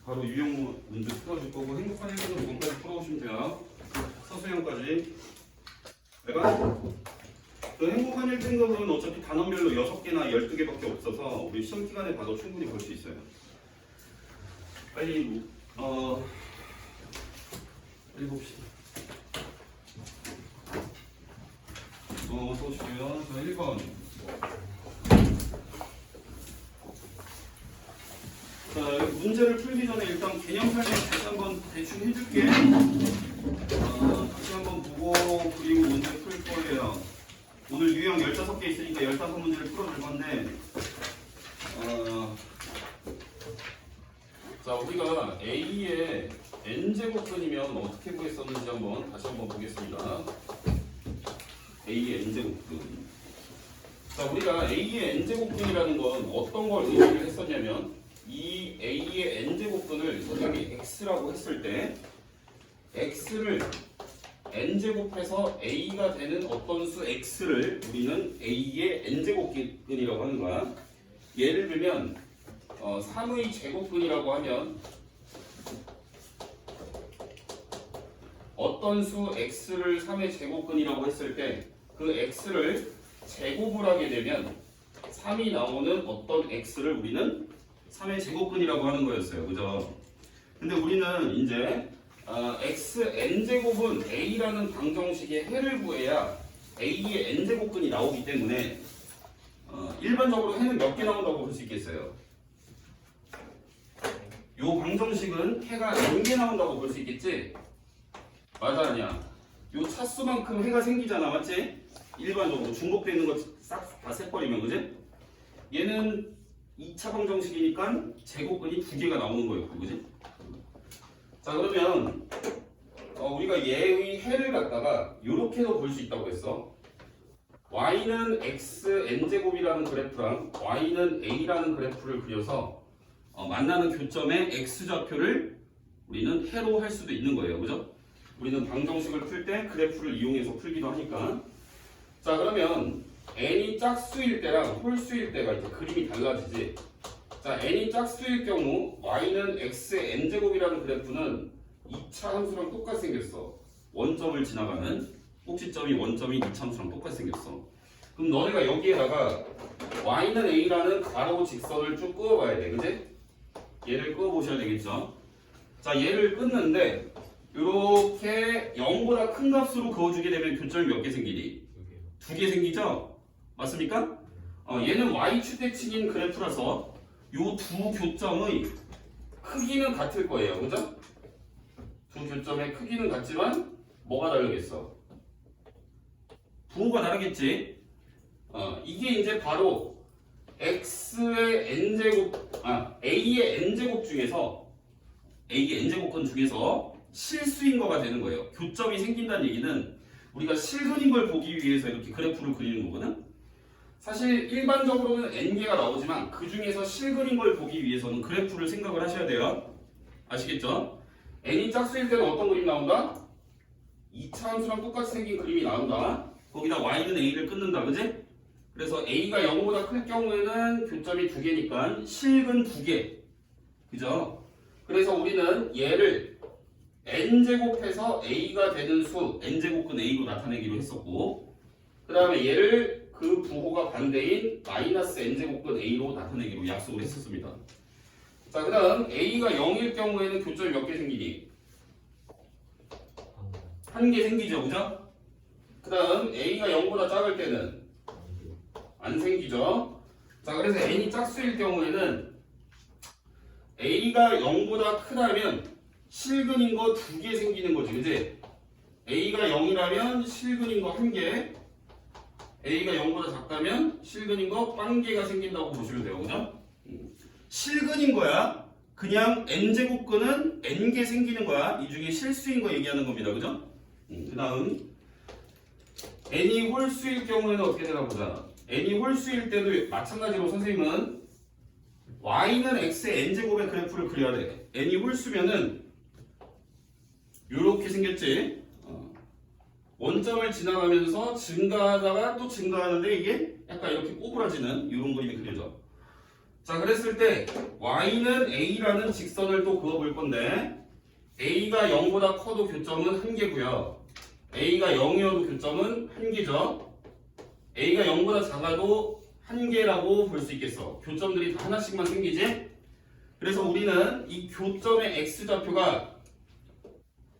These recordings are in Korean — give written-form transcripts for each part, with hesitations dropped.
바로 유형 문제 풀어줄 거고 행복한 1분은 5번까지 풀어오시면 돼요. 서수형까지. 내가 그 행복한 1등급은 어차피 단원별로 6개나 12개밖에 없어서 우리 시험 기간에 봐도 충분히 볼 수 있어요. 빨리 빨리 봅시다. 보시고요. 자, 1번. 자, 문제를 풀기 전에 일단 개념 설명 다시 한번 대충 해줄게. 다시 한번 보고 그리고 문제 풀 거예요. 오늘 유형 15개 있으니까 15문제를 풀어줄 건데 자, 우리가 A의 n제곱근이면 어떻게 구했었는지 다시 한번 보겠습니다. A의 n제곱근. 자, 우리가 A의 n제곱근이라는 건 어떤 걸 의미를 했었냐면 이 A의 n제곱근을 선생님이 X라고 했을 때 X를 n제곱해서 A가 되는 어떤 수 X를 우리는 A의 n제곱근이라고 하는 거야. 예를 들면 3의 제곱근이라고 하면 어떤 수 X를 3의 제곱근이라고 했을 때 그 X를 제곱을 하게 되면 3이 나오는 어떤 X를 우리는 3의 제곱근이라고 하는 거였어요. 그죠? 근데 우리는 이제 x n제곱은 a라는 방정식의 해를 구해야 a의 n제곱근이 나오기 때문에 일반적으로 해는 몇 개 나온다고 볼 수 있겠어요? 요 방정식은 해가 n개 나온다고 볼 수 있겠지? 맞아 아니야? 요 차수만큼 해가 생기잖아, 맞지? 일반적으로 중복되는 거 싹 다 세버리면, 그지? 얘는 2차 방정식이니까 제곱근이 2개가 나오는 거였고, 그지? 자, 그러면 우리가 얘의 해를 갖다가 이렇게도 볼 수 있다고 했어. y는 x n제곱이라는 그래프랑 y는 a라는 그래프를 그려서 만나는 교점의 x좌표를 우리는 해로 할 수도 있는 거예요. 그죠? 우리는 방정식을 풀 때 그래프를 이용해서 풀기도 하니까. 자, 그러면 n이 짝수일 때랑 홀수일 때가 이제 그림이 달라지지. 자, n이 짝수일 경우 y는 x n제곱이라는 그래프는 2차 함수랑 똑같이 생겼어. 원점을 지나가는 꼭지점이 원점이 2차 함수랑 똑같이 생겼어. 그럼 너네가 여기에다가 y는 a라는 가로 직선을 쭉 그어봐야 돼. 그지? 얘를 그어보셔야 되겠죠. 자, 얘를 끊는데 이렇게 0보다 큰 값으로 그어주게 되면 교점이 몇 개 생기니? 2개 생기죠? 맞습니까? 얘는 y축대칭인 그래프라서 요 두 교점의 크기는 같을 거예요. 그죠? 두 교점의 크기는 같지만 뭐가 다르겠어? 부호가 다르겠지? 이게 이제 바로 x의 n제곱, a의 n제곱 중에서 a의 n제곱근 중에서 실수인 거가 되는 거예요. 교점이 생긴다는 얘기는 우리가 실근인 걸 보기 위해서 이렇게 그래프를 그리는 거거든? 사실 일반적으로는 n개가 나오지만 그 중에서 실근인 걸 보기 위해서는 그래프를 생각을 하셔야 돼요. 아시겠죠? n이 짝수일 때는 어떤 그림 나온다? 2차 함수랑 똑같이 생긴 그림이 나온다. 거기다 y는 a를 끊는다. 그지? 그래서 a가 0보다 클 경우에는 교점이 2개니까 실근 2개. 그죠? 그래서 우리는 얘를 n제곱해서 a가 되는 수 n제곱근 a로 나타내기로 했었고, 그 다음에 얘를 그 부호가 반대인 마이너스 n제곱근 a로 나타내기로 약속을 했었습니다. 자, 그 다음 a가 0일 경우에는 교점이 몇 개 생기니? 1개 생기죠, 그죠? 그 다음 a가 0보다 작을 때는 안 생기죠. 자, 그래서 n이 짝수일 경우에는 a가 0보다 크다면 실근인 거 2개 생기는 거지, 그지? a가 0이라면 실근인 거 1개, a가 0보다 작다면 실근인 거 0개가 생긴다고 보시면 돼요, 그죠? 실근인 거야. 그냥 n제곱근은 n개 생기는 거야. 이 중에 실수인 거 얘기하는 겁니다, 그죠? 그 다음 n이 홀수일 경우에는 어떻게 되나 보자. n이 홀수일 때도 마찬가지로 선생님은 y는 x의 n제곱의 그래프를 그려야 돼. n이 홀수면은 요렇게 생겼지. 원점을 지나가면서 증가하다가 또 증가하는데 이게 약간 이렇게 꼬부라지는 이런 그림이 그려져. 자, 그랬을 때 y는 a라는 직선을 또 그어볼 건데 a가 0보다 커도 교점은 1개고요. a가 0이어도 교점은 1개죠. a가 0보다 작아도 1개라고 볼 수 있겠어. 교점들이 다 하나씩만 생기지? 그래서 우리는 이 교점의 x좌표가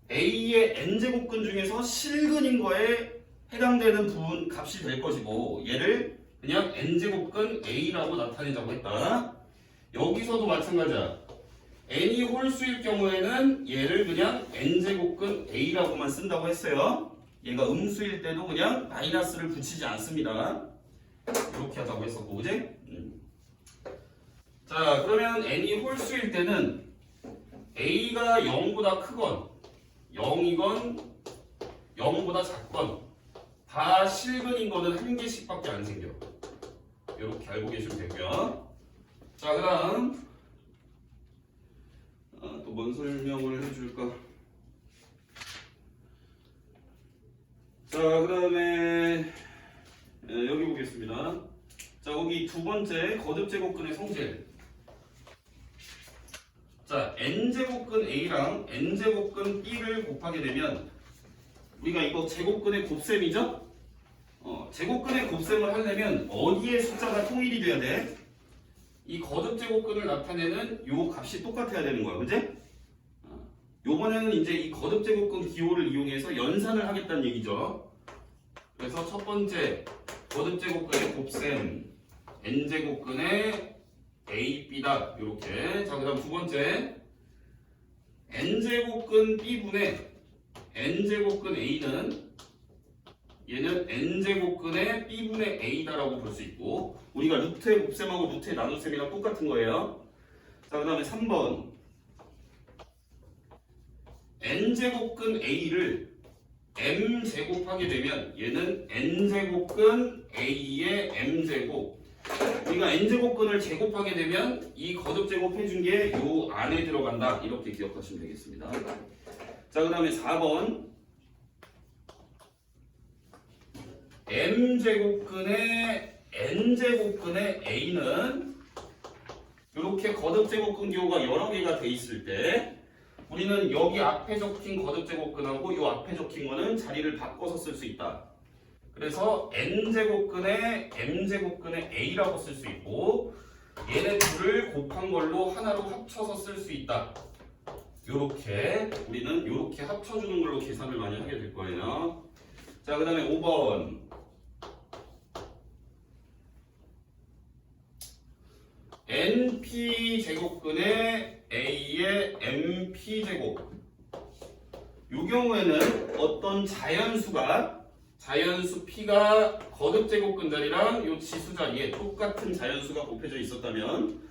a의 n제곱근 중에서 실근인 거에 해당되는 부분 값이 될 것이고 얘를 그냥 n제곱근 a라고 나타내자고 했다. 여기서도 마찬가지야. n이 홀수일 경우에는 얘를 그냥 n제곱근 a라고만 쓴다고 했어요. 얘가 음수일 때도 그냥 마이너스를 붙이지 않습니다. 이렇게 하자고 했었고, 그지? 자, 그러면 n이 홀수일 때는 a가 0보다 크건 0이건 0보다 작건 다 실근인 거는 1개씩밖에 안 생겨. 이렇게 알고 계시면 되고요. 자, 그 다음 또 뭔 설명을 해줄까? 자, 그 다음에 여기 보겠습니다. 자, 여기 두 번째 거듭제곱근의 성질. 자, n제곱근 a랑 n제곱근 b를 곱하게 되면 우리가 이거 제곱근의 곱셈이죠? 제곱근의 곱셈을 하려면 어디에 숫자가 통일이 돼야 돼? 이 거듭제곱근을 나타내는 요 값이 똑같아야 되는 거야, 그지? 요번에는 이제 이 거듭제곱근 기호를 이용해서 연산을 하겠다는 얘기죠. 그래서 첫 번째 거듭제곱근의 곱셈 n제곱근의 a, b다. 이렇게. 자, 그 다음 두 번째 n제곱근 b분의 n제곱근 a는 얘는 n제곱근의 b분의 a다라고 볼 수 있고 우리가 루트의 곱셈하고 루트의 나눗셈이랑 똑같은 거예요. 자, 그 다음에 3번 n제곱근 a를 m제곱하게 되면 얘는 n제곱근 a의 m제곱. 우리가 n제곱근을 제곱하게 되면 이 거듭제곱 해준 게 요 안에 들어간다. 이렇게 기억하시면 되겠습니다. 자, 그 다음에 4번 m제곱근의 n제곱근의 a는 이렇게 거듭제곱근 기호가 여러 개가 돼 있을 때 우리는 여기 앞에 적힌 거듭제곱근하고 이 앞에 적힌 거는 자리를 바꿔서 쓸 수 있다. 그래서 n제곱근의 m제곱근의 a라고 쓸 수 있고 얘네 둘을 곱한 걸로 하나로 합쳐서 쓸 수 있다. 요렇게 우리는 요렇게 합쳐주는 걸로 계산을 많이 하게 될 거예요. 자, 그 다음에 5번 np제곱근의 a의 mp제곱. 이 경우에는 어떤 자연수 p가 거듭제곱근 자리랑 요 지수 자리에 똑같은 자연수가 곱해져 있었다면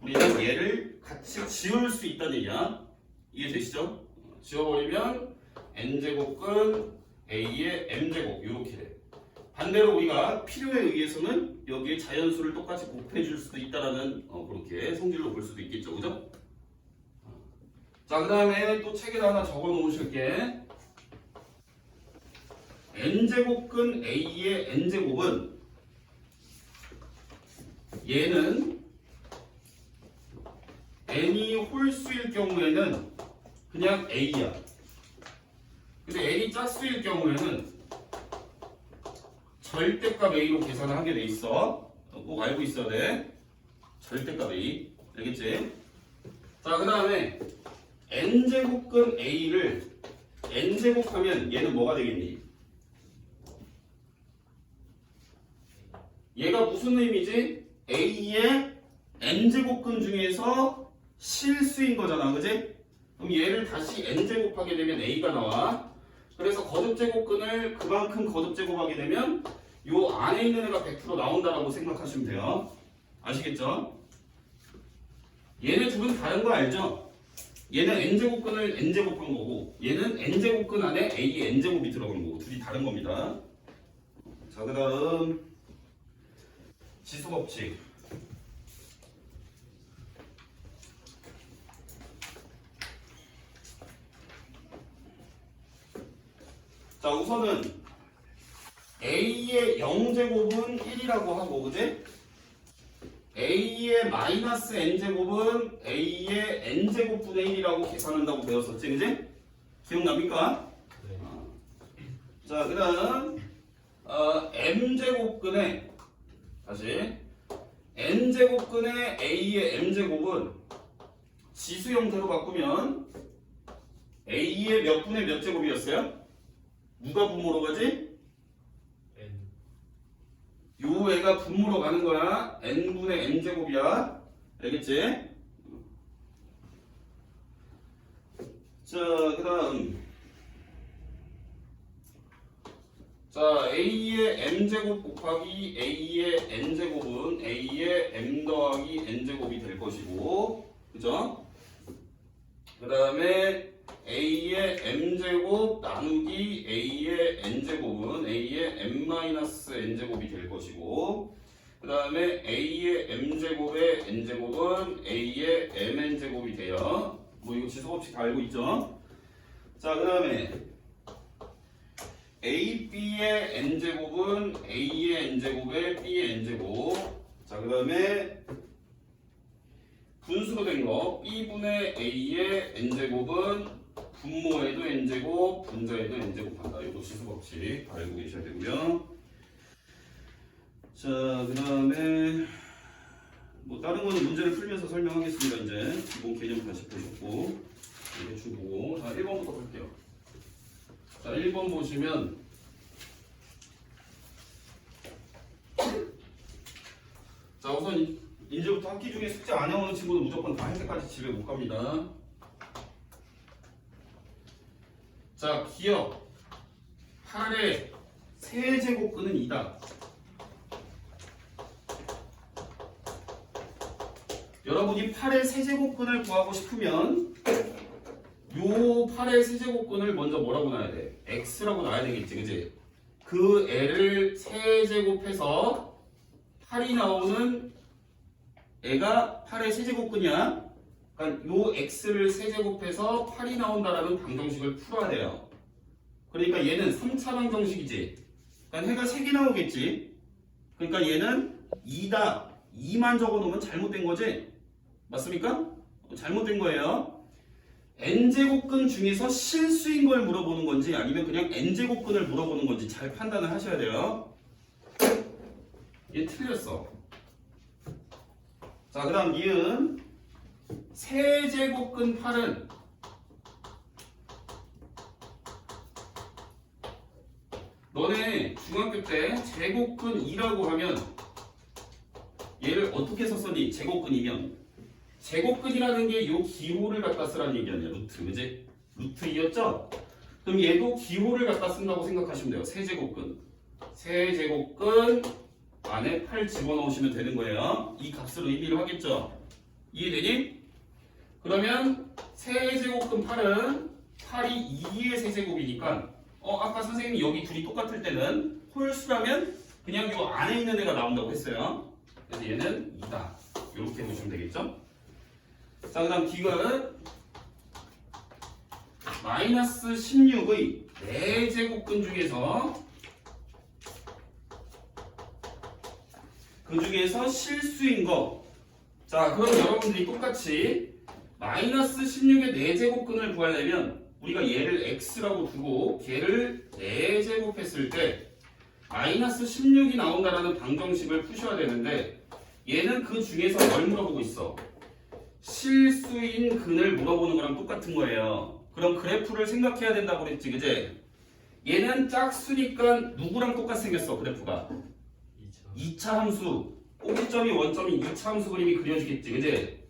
우리는 얘를 같이 지울 수 있다는 얘기야. 이해되시죠? 지워버리면 n제곱근 a의 m제곱 이렇게 돼. 반대로 우리가 필요에 의해서는 여기에 자연수를 똑같이 곱해줄 수도 있다라는 그렇게 성질로 볼 수도 있겠죠, 그죠? 자, 그 다음에 또 책에다 하나 적어 놓으실게. n제곱근 a의 n제곱은 얘는 n이 홀수일 경우에는 그냥 a야. 근데 n이 짝수일 경우에는 절대값 a로 계산을 하게 돼 있어. 꼭 알고 있어야 돼. 절대값 a. 알겠지? 자, 그 다음에 n제곱근 a를 n제곱하면 얘는 뭐가 되겠니? 얘가 무슨 의미지? a의 n제곱근 중에서 실수인 거잖아, 그지? 그럼 얘를 다시 n제곱하게 되면 a가 나와. 그래서 거듭제곱근을 그만큼 거듭제곱하게 되면 요 안에 있는 애가 100% 나온다라고 생각하시면 돼요. 아시겠죠? 얘네 둘은 다른 거 알죠? 얘는 n제곱근을 n제곱한 거고 얘는 n제곱근 안에 a의 n제곱이 들어간 거고 둘이 다른 겁니다. 자, 그 다음 지수법칙. 자, 우선은 a의 0제곱은 1이라고 하고, 그지? a의 마이너스 n제곱은 a의 n제곱분의 1이라고 계산한다고 배웠었지, 그지? 기억납니까? 네. 자, 그 다음 m제곱근의 다시 n제곱근의 a의 m제곱은 지수 형태로 바꾸면 a의 몇 분의 몇 제곱이었어요? 누가 분모로 가지? N. 요 애가 분모로 가는 거야. n분의 n제곱이야. 알겠지? 자, 그 다음 자, a의 m제곱 곱하기 a의 n제곱은 a의 m 더하기 n제곱이 될 것이고, 그죠? 그 다음에 a의 m제곱 나누기 a의 n제곱은 a의 m-n제곱이 될 것이고, 그 다음에 a의 m제곱의 n제곱은 a의 mn제곱이 돼요. 뭐 이거 지수법칙 다 알고 있죠? 자, 그 다음에 AB의 n제곱은 A의 n제곱의 B의 n제곱. 자, 그 다음에 분수로 된 거 B분의 A의 n제곱은 분모에도 n제곱, 분자에도 n제곱 한다. 이거 지수법칙 알고 계셔야 되고요. 자, 그 다음에 뭐 다른 거는 문제를 풀면서 설명하겠습니다. 이제 기본 개념 다시 보셨고 대충 보고. 자, 1번부터 볼게요. 자, 1번 보시면 자, 우선 이제부터 학기 중에 숙제 안 해오는 친구는 무조건 다 할 때까지 집에 못 갑니다. 자, 기억 8의 세제곱근은 2다. 여러분이 8의 세제곱근을 구하고 싶으면 요 8의 세제곱근을 먼저 뭐라고 놔야 돼? x라고 놔야 되겠지, 그지? 그 애를 세제곱해서 8이 나오는 애가 8의 세제곱근이야. 그러니까 요 x를 세제곱해서 8이 나온다라는 방정식을 풀어야 돼요. 그러니까 얘는 3차 방정식이지. 그러니까 해가 3개 나오겠지. 그러니까 얘는 2다. 2만 적어놓으면 잘못된 거지. 맞습니까? 잘못된 거예요. n제곱근 중에서 실수인 걸 물어보는 건지 아니면 그냥 n제곱근을 물어보는 건지 잘 판단을 하셔야 돼요. 얘 틀렸어. 자, 그 다음 니은 세제곱근 8은 너네 중학교 때 제곱근 2라고 하면 얘를 어떻게 썼었니? 제곱근이면 제곱근이라는 게 요 기호를 갖다 쓰라는 얘기 아니야. 루트, 그지? 루트 2였죠? 그럼 얘도 기호를 갖다 쓴다고 생각하시면 돼요. 세제곱근. 세제곱근 안에 8 집어넣으시면 되는 거예요. 이 값으로 의미를 하겠죠? 이해되니? 그러면 세제곱근 8은 8이 2의 세제곱이니까 아까 선생님이 여기 둘이 똑같을 때는 홀수라면 그냥 요 안에 있는 애가 나온다고 했어요. 그래서 얘는 2다. 이렇게 보시면 되겠죠? 자, 그 다음 디귿 마이너스 16의 4제곱근 중에서 그 중에서 실수인 거. 자, 그럼 여러분들이 똑같이 마이너스 16의 4제곱근을 구하려면 우리가 얘를 x라고 두고 걔를 4제곱했을 때 마이너스 16이 나온다라는 방정식을 푸셔야 되는데 얘는 그 중에서 뭘 물어보고 있어? 실수인 근을 물어보는 거랑 똑같은 거예요. 그럼 그래프를 생각해야 된다고 그랬지, 그제? 얘는 짝수니까 누구랑 똑같이 생겼어, 그래프가? 2차 함수. 꼭지점이 원점인 2차 함수 그림이 그려지겠지, 그제?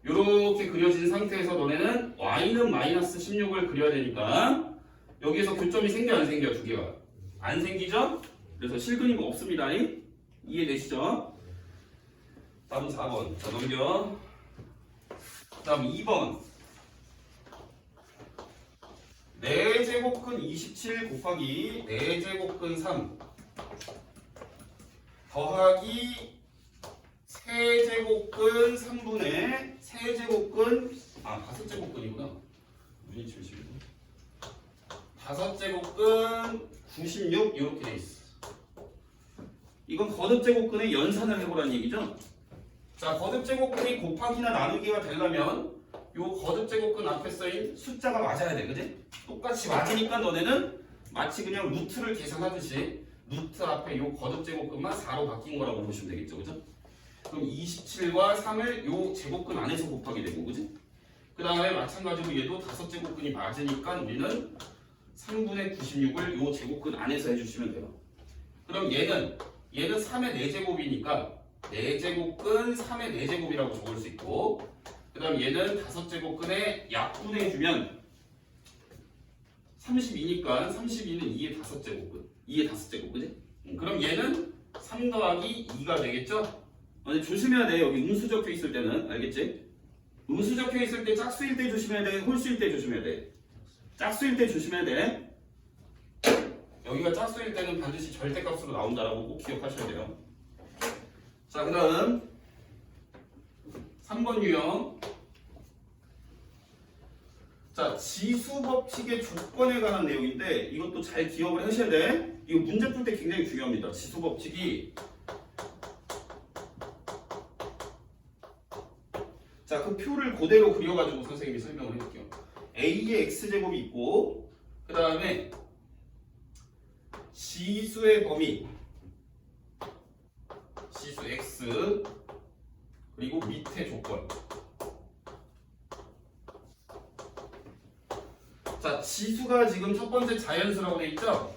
요렇게 그려진 상태에서 너네는 y는 마이너스 16을 그려야 되니까 여기에서 교점이 생겨 안 생겨? 두 개가 안 생기죠? 그래서 실근이 없습니다. 이해되시죠? 다음 4번. 자, 넘겨. 다음 2번 4제곱근 27 곱하기 4제곱근 3 더하기 세제곱근 3분의 세제곱근 5제곱근이구나. 눈이 70. 5제곱근 96 이렇게 돼 있어. 이건 거듭제곱근의 연산을 해보라는 얘기죠. 자, 거듭제곱근이 곱하기나 나누기가 되려면 요 거듭제곱근 앞에 써인 숫자가 맞아야 돼, 그지? 똑같이 맞으니까 너네는 마치 그냥 루트를 계산하듯이 루트 앞에 요 거듭제곱근만 4로 바뀐 거라고 보시면 되겠죠, 그죠? 그럼 27과 3을 요 제곱근 안에서 곱하게 되고, 그지? 그 다음에 마찬가지로 얘도 5제곱근이 맞으니까 우리는 3분의 96을 요 제곱근 안에서 해주시면 돼요. 그럼 얘는 3의 4제곱이니까 4제곱근 3의 4제곱이라고 적을 수 있고, 그 다음 얘는 5제곱근에 약분해주면 32니까 32는 2의 5제곱근, 2의 5제곱, 그지? 그럼 얘는 3 더하기 2가 되겠죠? 근데 조심해야 돼. 여기 음수 적혀 있을 때는, 알겠지? 음수 적혀 있을 때 짝수일 때 조심해야 돼, 홀수일 때 조심해야 돼. 짝수일 때 조심해야 돼. 여기가 짝수일 때는 반드시 절대값으로 나온다라고 꼭 기억하셔야 돼요. 자, 그 다음 3번 유형. 자, 지수법칙의 조건에 관한 내용인데 이것도 잘 기억을 하셔야 돼. 이거 문제 풀 때 굉장히 중요합니다. 지수법칙이. 자, 그 표를 그대로 그려가지고 선생님이 설명을 해줄게요. A의 X제곱이 있고, 그 다음에 지수의 범위, 지수 X, 그리고 밑에 조건. 자, 지수가 지금 첫 번째 자연수라고 돼 있죠?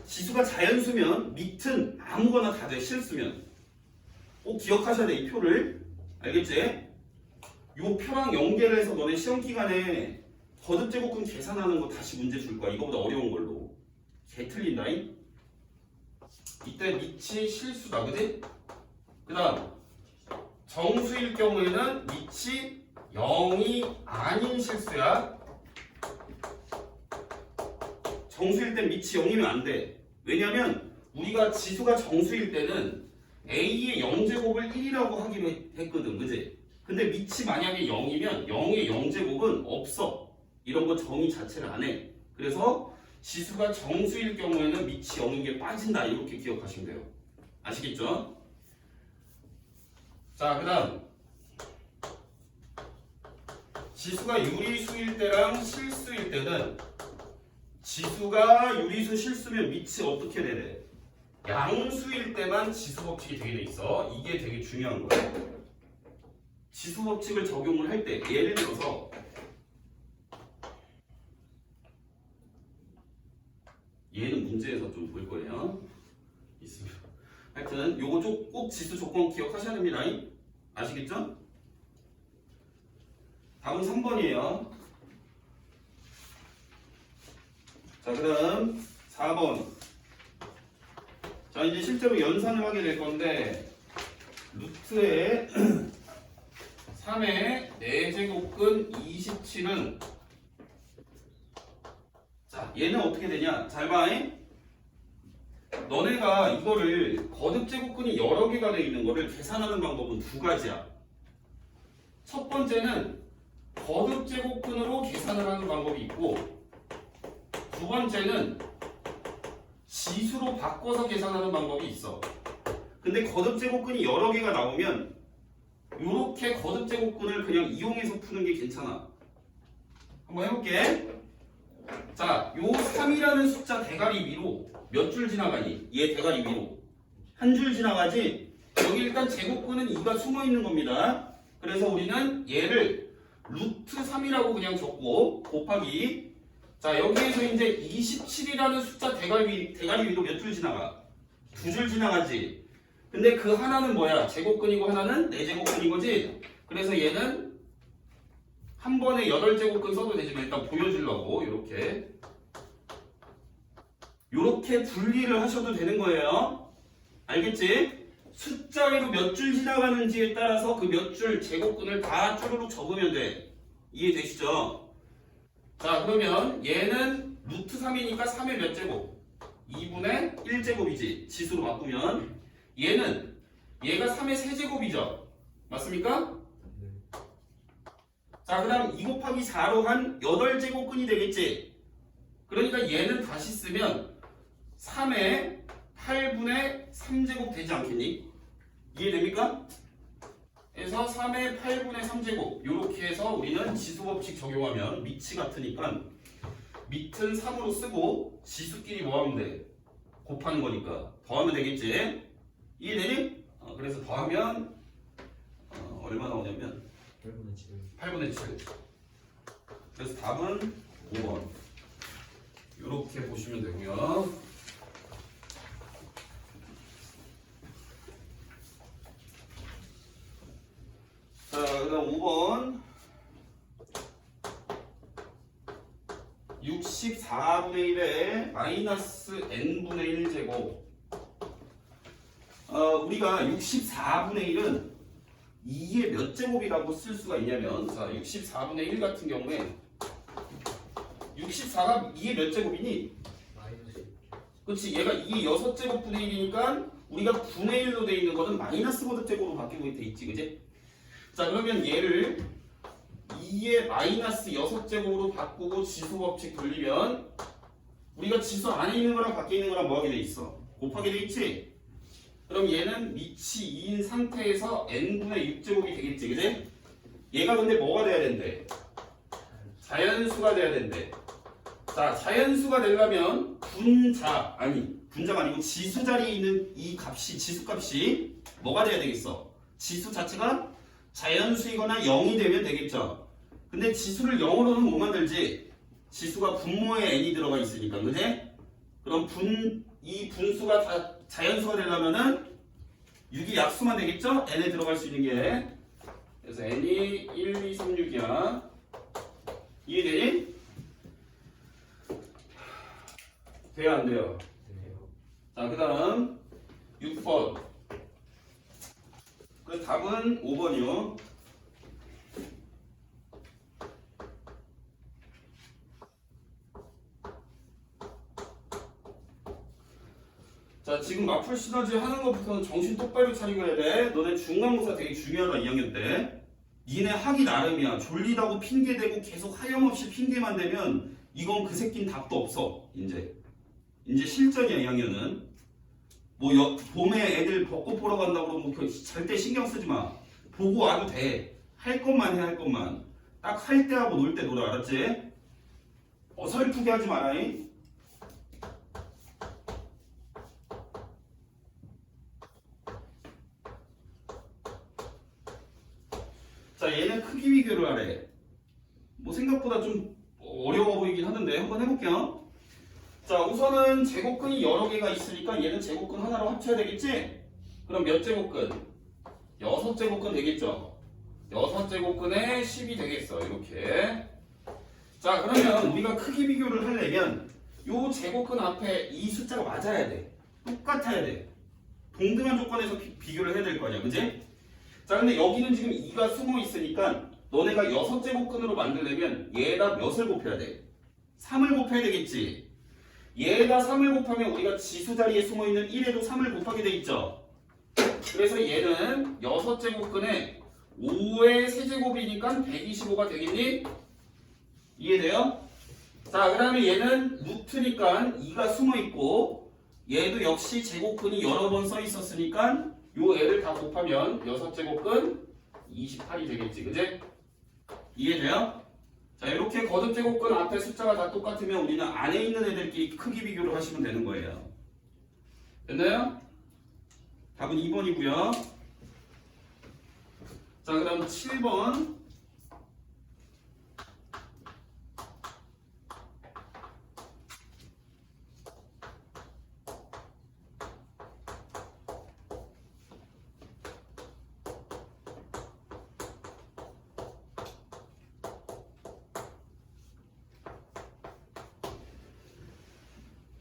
지수가 자연수면 밑은 아무거나 다 돼, 실수면. 꼭 기억하셔야 돼, 이 표를. 알겠지? 요 표랑 연계를 해서 너네 시험 기간에 거듭제곱근 계산하는 거 다시 문제 줄 거야. 이거보다 어려운 걸로. 개 틀린다잉? 이때 밑이 실수다, 그지? 그 다음 정수일 경우에는 밑이 0이 아닌 실수야. 정수일 땐 밑이 0이면 안 돼. 왜냐면 우리가 지수가 정수일 때는 A의 0제곱을 1이라고 하기로 했거든, 그지? 근데 밑이 만약에 0이면 0의 0제곱은 없어. 이런 거 정의 자체를 안 해. 그래서 지수가 정수일 경우에는 밑이 0인 게 빠진다. 이렇게 기억하시면 돼요. 아시겠죠? 자, 그 다음 지수가 유리수일 때랑 실수일 때는 지수가 유리수 실수면 밑이 어떻게 되래? 양수일 때만 지수법칙이 되게 돼 있어. 이게 되게 중요한 거야. 지수법칙을 적용을 할 때 예를 들어서 얘는 문제에서 좀 볼 거예요. 있으면. 하여튼 요거 꼭 지수 조건 기억하셔야 됩니다. 아시겠죠? 답은 3번이에요. 자, 그 다음 4번. 자, 이제 실제로 연산을 하게 될 건데 루트에 3의 4제곱근 27은 자, 얘는 어떻게 되냐? 잘 봐. 너네가 이거를 거듭제곱근이 여러 개가 되어 있는 거를 계산하는 방법은 두 가지야. 첫 번째는 거듭제곱근으로 계산을 하는 방법이 있고, 두 번째는 지수로 바꿔서 계산하는 방법이 있어. 근데 거듭제곱근이 여러 개가 나오면 이렇게 거듭제곱근을 그냥 이용해서 푸는 게 괜찮아. 한번 해볼게. 자, 요 3이라는 숫자 대가리 위로 몇 줄 지나가니? 얘 대가리 위로 한 줄 지나가지. 여기 일단 제곱근은 2가 숨어있는 겁니다. 그래서 우리는 얘를 루트 3이라고 그냥 적고 곱하기. 자, 여기에서 이제 27이라는 숫자 대가리 위로 몇 줄 지나가? 2줄 지나가지. 근데 그 하나는 뭐야? 제곱근이고 하나는 4제곱근인 거지? 그래서 얘는 한 번에 8제곱근 써도 되지만 일단 보여주려고 이렇게 분리를 하셔도 되는 거예요. 알겠지? 숫자로 몇 줄 지나가는지에 따라서 그 몇 줄 제곱근을 다 쭈루룩 적으면 돼. 이해되시죠? 자, 그러면 얘는 루트 3이니까 3의 몇 제곱? 2분의 1제곱이지. 지수로 바꾸면 얘가 3의 세제곱이죠. 맞습니까? 자, 그 다음 2 곱하기 4로 한 8제곱근이 되겠지. 그러니까 얘는 다시 쓰면 3의 8분의 3제곱 되지 않겠니? 이해됩니까? 그래서 3의 8분의 3제곱 이렇게 해서 우리는 지수법칙 적용하면 밑이 같으니까 밑은 3으로 쓰고 지수끼리 뭐 하면 돼? 곱하는 거니까 더하면 되겠지? 이해되니? 그래서 더하면 얼마 나오냐면 8분의 7. 8분의 7. 그래서 답은 5번. 이렇게 보시면 되고요. 자, 그다음 5번. 64분의 1에 마이너스 n분의 1제곱. 우리가 64분의 1은 2의 몇 제곱이라고 쓸 수가 있냐면, 자, 64분의 1 같은 경우에 64가 2의 몇 제곱이니? 마이너스. 그렇지, 얘가 2의 6제곱분의 1이니까 우리가 분의 1로 돼 있는 거는 마이너스 제곱으로 바뀌고 돼 있지, 그지? 자, 그러면 얘를 2의 마이너스 6제곱으로 바꾸고 지수 법칙 돌리면 우리가 지수 안에 있는 거랑 밖에 있는 거랑 뭐 하게 돼 있어? 곱하게 돼 있지? 그럼 얘는 밑이 2인 상태에서 n분의 6제곱이 되겠지, 그지? 얘가 근데 뭐가 돼야 된대? 자연수가 돼야 된대. 자, 자연수가 되려면 분자가 아니고 지수 자리에 있는 이 값이, 지수값이 뭐가 돼야 되겠어? 지수 자체가 자연수이거나 0이 되면 되겠죠. 근데 지수를 0으로는 못 만들지. 지수가 분모에 n이 들어가 있으니까, 그지? 그럼 이 분수가 다 자연수가 되려면은 6이 약수만 되겠죠? n에 들어갈 수 있는 게. 그래서 n이 1, 2, 3, 6이야. 이해되니? 돼요, 안 돼요? 자, 그 다음 6번. 그 답은 5번이요. 자, 지금 마플 시너지 하는 것부터는 정신 똑바로 차리고 해야 돼. 너네 중간고사 되게 중요하다, 2학년 때. 니네 하기 나름이야. 졸리다고 핑계대고 계속 하염없이 핑계만 대면 이건 그 새끼는 답도 없어. 이제 실전이야, 2학년은. 뭐 봄에 애들 벚꽃 보러 간다고 그러면 절대 신경 쓰지 마. 보고 와도 돼. 할 것만 해, 할 것만. 딱 할 때 하고 놀 때 놀아, 알았지? 어설프게 하지 마라잉. 자, 얘는 크기 비교를 하래. 뭐 생각보다 좀 어려워 보이긴 하는데 한번 해볼게요. 자, 우선은 제곱근이 여러 개가 있으니까 얘는 제곱근 하나로 합쳐야 되겠지? 그럼 몇 제곱근? 6제곱근 되겠죠? 6제곱근에 10이 되겠어, 이렇게. 자, 그러면 우리가 크기 비교를 하려면 요 제곱근 앞에 이 숫자가 맞아야 돼. 똑같아야 돼. 동등한 조건에서 비교를 해야 될 거 아니야, 그지? 자, 근데 여기는 지금 2가 숨어 있으니까 너네가 6제곱근으로 만들려면 얘에다 몇을 곱해야 돼? 3을 곱해야 되겠지? 얘에다 3을 곱하면 우리가 지수 자리에 숨어 있는 1에도 3을 곱하게 돼 있죠? 그래서 얘는 6제곱근에 5의 세제곱이니까 125가 되겠니? 이해돼요? 자, 그 다음에 얘는 루트니까 2가 숨어 있고 얘도 역시 제곱근이 여러 번 써 있었으니까 요 애를 다 곱하면 6제곱근 28이 되겠지, 그지? 이해돼요? 자, 이렇게 거듭 제곱근 앞에 숫자가 다 똑같으면 우리는 안에 있는 애들끼리 크기 비교를 하시면 되는 거예요. 됐나요? 답은 2번이고요. 자, 그럼 7번.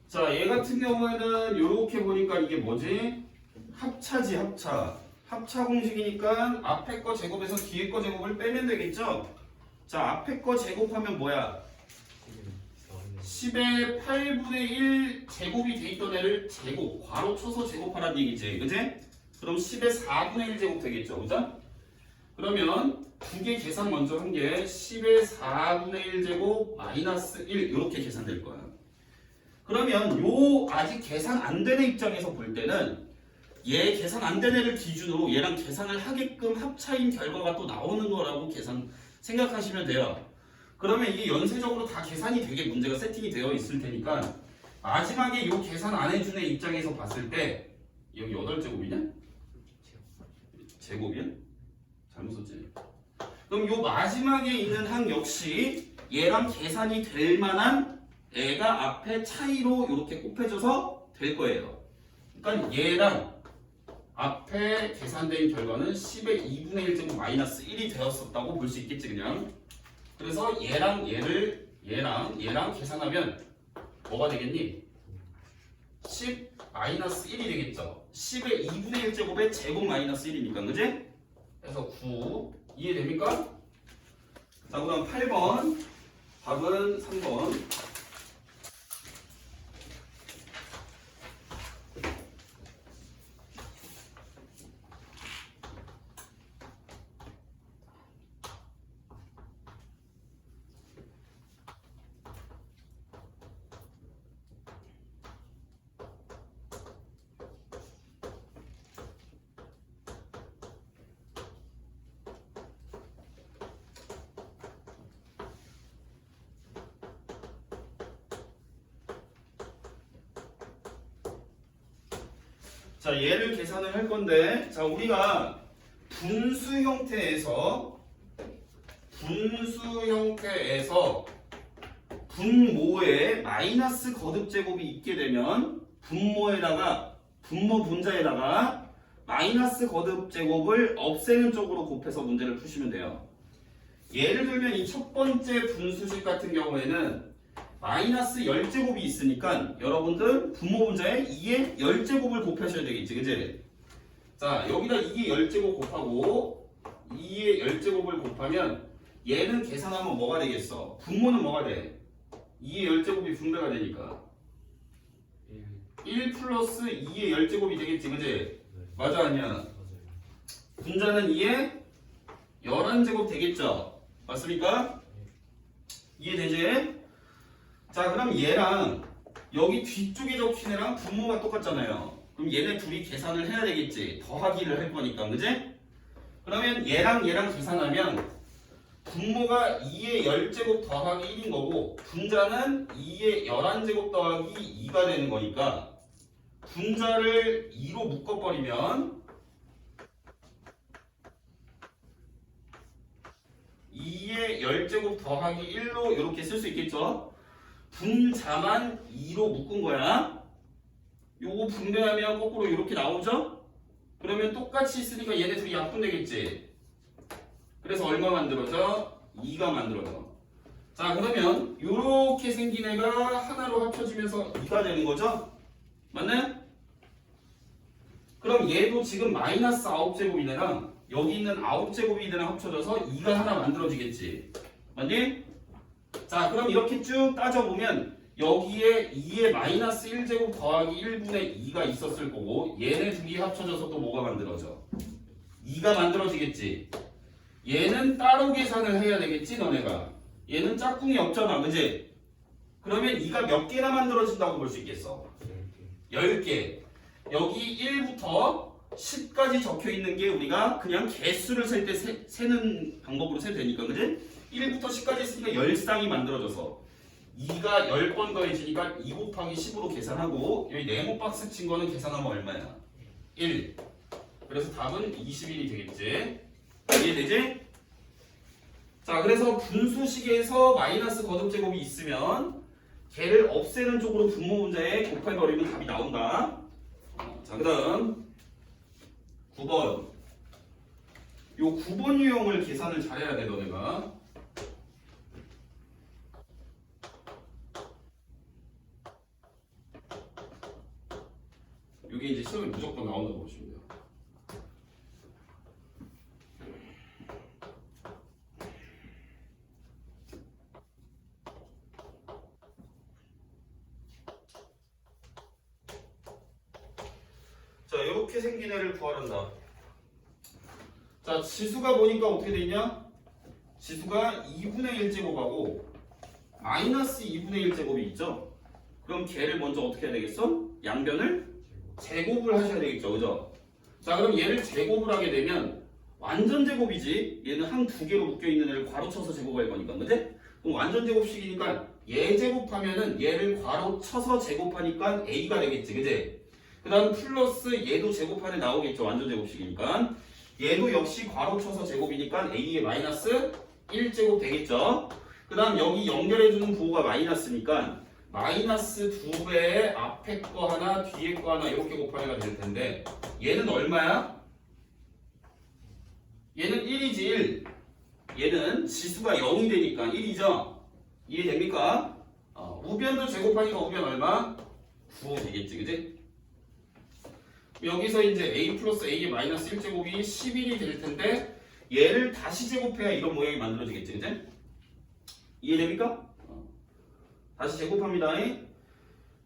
자, 얘 같은 경우에는 이렇게 보니까 이게 뭐지? 합차지, 합차. 합차 공식이니까 앞에 거 제곱에서 뒤에 거 제곱을 빼면 되겠죠? 자, 앞에 거 제곱하면 뭐야? 10의 8분의 1 제곱이 돼 있던 애를 제곱, 괄호 쳐서 제곱하라는 얘기지, 그지? 그럼 10의 4분의 1 제곱 되겠죠, 그죠? 그러면 두 개 계산 먼저 한 게 10의 4분의 1 제곱 마이너스 1 이렇게 계산될 거야. 그러면 요 아직 계산 안 되는 입장에서 볼 때는 얘 계산 안 된 애를 기준으로 얘랑 계산을 하게끔 합차인 결과가 또 나오는 거라고 생각하시면 돼요. 그러면 이게 연쇄적으로 다 계산이 되게 문제가 세팅이 되어 있을 테니까 마지막에 이 계산 안 해준 애 입장에서 봤을 때 여기 8제곱이냐? 제곱이야? 잘못 썼지? 그럼 요 마지막에 있는 항 역시 얘랑 계산이 될 만한 애가 앞에 차이로 이렇게 곱해져서 될 거예요. 그러니까 얘랑 앞에 계산된 결과는 10의 2분의 1제곱 마이너스 1이 되었었다고 볼 수 있겠지 그냥. 그래서 얘랑 계산하면 뭐가 되겠니? 10 마이너스 1이 되겠죠. 10의 2분의 1제곱의 제곱 마이너스 1이니까 그지? 그래서 9 이해됩니까? 자 그다음 8번 답은 3번. 자 얘를 계산을 할 건데 자 우리가 분수 형태에서 분모에 마이너스 거듭 제곱이 있게 되면 분모 분자에다가 마이너스 거듭 제곱을 없애는 쪽으로 곱해서 문제를 푸시면 돼요. 예를 들면 이 첫 번째 분수식 같은 경우에는 마이너스 10제곱이 있으니까 여러분들 분모 분자에 2의 10제곱을 곱하셔야 되겠지 그치? 자 여기다 2의 10제곱 곱하고 2의 10제곱을 곱하면 얘는 계산하면 뭐가 되겠어? 분모는 뭐가 돼? 2의 10제곱이 분배가 되니까 1 플러스 2의 10제곱이 되겠지 그치? 맞아 아니야? 분자는 2의 11제곱 되겠죠? 맞습니까? 이해되지? 자 그럼 얘랑 여기 뒤쪽에 적힌 애랑 분모가 똑같잖아요. 그럼 얘네 둘이 계산을 해야 되겠지. 더하기를 할 거니까 그지? 그러면 얘랑 계산하면 분모가 2의 10제곱 더하기 1인 거고 분자는 2의 11제곱 더하기 2가 되는 거니까 분자를 2로 묶어버리면 2의 10제곱 더하기 1로 이렇게 쓸 수 있겠죠? 분자만 2로 묶은 거야. 요거 분배하면 거꾸로 이렇게 나오죠? 그러면 똑같이 있으니까 얘네 둘이 약분되겠지? 그래서 얼마 만들어져? 2가 만들어져. 자 그러면 요렇게 생긴 애가 하나로 합쳐지면서 2가 되는 거죠? 맞나요? 그럼 얘도 지금 마이너스 9제곱인 애랑 여기 있는 9제곱인 애랑 합쳐져서 2가 하나 만들어지겠지? 맞니? 자 그럼 이렇게 쭉 따져보면 여기에 2의 마이너스 1제곱 더하기 1분의 2가 있었을 거고 얘네 둘이 합쳐져서 또 뭐가 만들어져? 2가 만들어지겠지? 얘는 따로 계산을 해야 되겠지 너네가? 얘는 짝꿍이 없잖아 그지? 그러면 2가 몇 개나 만들어진다고 볼 수 있겠어? 10개. 여기 1부터 10까지 적혀 있는 게 우리가 그냥 개수를 셀 때 세는 방법으로 세도 되니까 그지? 1부터 10까지 있으니까 10쌍이 만들어져서 2가 10번 더해지니까 2 곱하기 10으로 계산하고 여기 네모 박스 친 거는 계산하면 얼마야? 1. 그래서 답은 21이 되겠지? 이해되지? 자 그래서 분수식에서 마이너스 거듭 제곱이 있으면 걔를 없애는 쪽으로 분모 문제에 곱해버리면 답이 나온다. 자 그 다음 9번 요 9번 유형을 계산을 잘해야 돼 너네가. 이게 이제 시험에 무조건 나온다고 보시면 돼요. 자, 이렇게 생긴 애를 구하란다. 자, 지수가 보니까 어떻게 돼 있냐? 지수가 2분의 1제곱하고 마이너스 2분의 1제곱이 있죠? 그럼 걔를 먼저 어떻게 해야 되겠어? 양변을 제곱을 하셔야 되겠죠, 그죠? 자, 그럼 얘를 제곱을 하게 되면 완전 제곱이지. 얘는 한 두 개로 묶여 있는 애를 괄호 쳐서 제곱할 거니까, 그지? 그럼 완전 제곱식이니까 얘 제곱하면은 얘를 괄호 쳐서 제곱하니까 a가 되겠지, 그지? 그다음 플러스 얘도 제곱하에 나오겠죠, 완전 제곱식이니까. 얘도 역시 괄호 쳐서 제곱이니까 a의 마이너스 1제곱 되겠죠. 그다음 여기 연결해주는 부호가 마이너스니까 마이너스 2배의 앞에 거 하나 뒤에 거 하나 이렇게 곱하기가 될 텐데 얘는 얼마야? 얘는 1이지 1. 얘는 지수가 0이 되니까 1이죠. 이해됩니까? 우변도 제곱하니까 우변 얼마? 9 되겠지, 그지? 여기서 이제 a 플러스 a의 마이너스 1제곱이 11이 될 텐데 얘를 다시 제곱해야 이런 모양이 만들어지겠지, 그지? 이해됩니까? 다시 제곱합니다.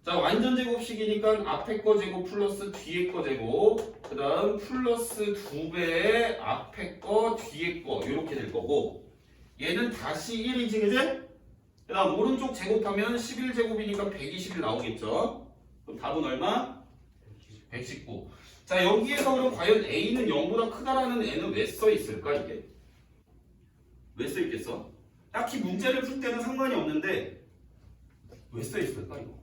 자, 완전 제곱식이니까 앞에 거 제곱 플러스 뒤에 거 제곱, 그 다음 플러스 2배의 앞에 거 뒤에 거 이렇게 될 거고, 얘는 다시 1이지, 그지? 그 다음 오른쪽 제곱하면 11제곱이니까 120이 나오겠죠. 그럼 답은 얼마? 119. 자, 여기에서 그럼 과연 a는 0보다 크다라는 애는 왜 써 있을까, 이게? 왜 써 있겠어? 딱히 문제를 풀 때는 상관이 없는데 왜 써 있을까, 이거?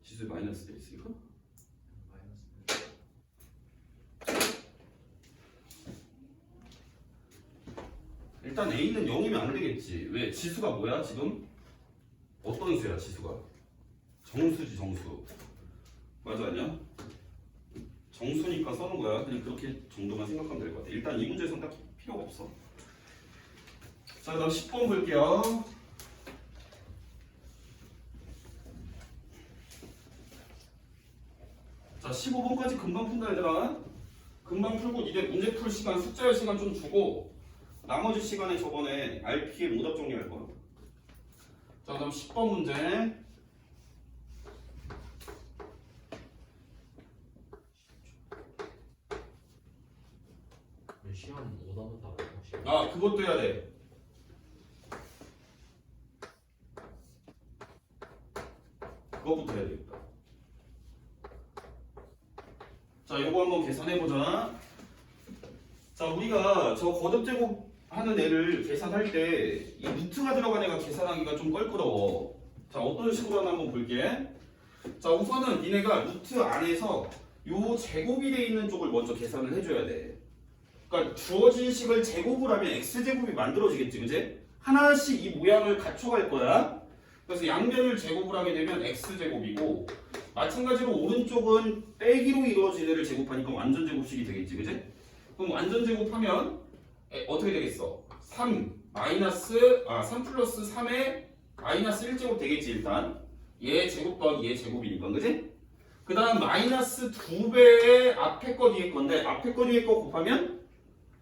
지수에 마이너스 돼 있으니까? 일단 a는 0이면 안 되겠지. 왜? 지수가 뭐야, 지금? 어떤 수야, 지수가? 정수지, 정수. 맞아, 아니야? 정수니까 써는 거야. 그냥 그렇게 정도만 생각하면 될 것 같아. 일단 이 문제에서는 딱 필요가 없어. 자, 그다음 10번 볼게요. 자, 15번까지 금방 푼다, 얘들아. 금방 풀고 이제 문제 풀 시간, 숫자의 시간 좀 주고 나머지 시간에 저번에 RPM 오답 정리할 거야. 자, 그다음 10번 문제. 시험 오답은 다 혹시 아, 그것도 해야 돼. 그것부터 해야 되겠다. 자, 요거 한번 계산해보자. 자, 우리가 저 거듭제곱 하는 애를 계산할 때 이 루트가 들어간 애가 계산하기가 좀 껄끄러워. 자, 어떤 식으로 하나 한번 볼게. 자, 우선은 니네가 루트 안에서 요 제곱이 돼 있는 쪽을 먼저 계산을 해줘야 돼. 그러니까 주어진 식을 제곱을 하면 x제곱이 만들어지겠지, 그지? 하나씩 이 모양을 갖춰갈 거야. 그래서 양변을 제곱을 하게 되면 x제곱이고, 마찬가지로 오른쪽은 빼기로 이루어진 애를 제곱하니까 완전 제곱식이 되겠지, 그지? 그럼 완전 제곱하면 어떻게 되겠어? 3 플러스 3의 마이너스 1제곱 되겠지, 일단. 얘 제곱 더하기 얘 제곱이니까, 그지? 그 다음 마이너스 2배의 앞에 거 뒤에 건데, 앞에 거 뒤에 거 곱하면